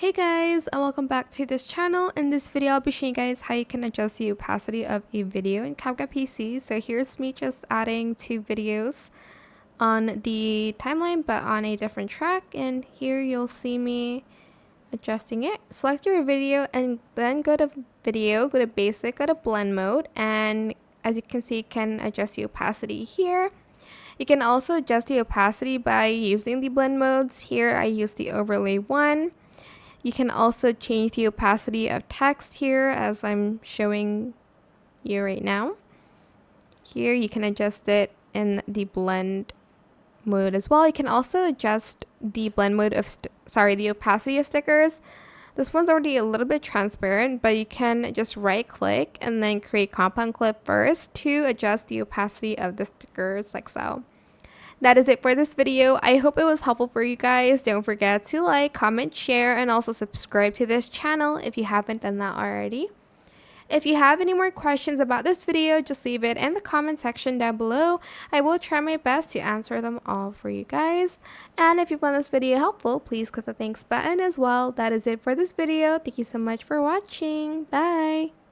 Hey guys, and welcome back to this channel. In this video, I'll be showing you guys how you can adjust the opacity of a video in CapCut PC. So here's me just adding two videos on the timeline, but on a different track. And here you'll see me adjusting it. Select your video and then go to video, go to basic, go to blend mode. And as you can see, you can adjust the opacity here. You can also adjust the opacity by using the blend modes. Here I use the overlay 1. You can also change the opacity of text here as I'm showing you right now. Here you can adjust it in the blend mode as well. You can also adjust the blend mode of, the opacity of stickers. This one's already a little bit transparent, but you can just right click and then create compound clip first to adjust the opacity of the stickers like so. That is it for this video. I hope it was helpful for you guys. Don't forget to like, comment, share, and also subscribe to this channel if you haven't done that already. If you have any more questions about this video, just leave it in the comment section down below. I will try my best to answer them all for you guys. And if you found this video helpful, please click the thanks button as well. That is it for this video. Thank you so much for watching. Bye!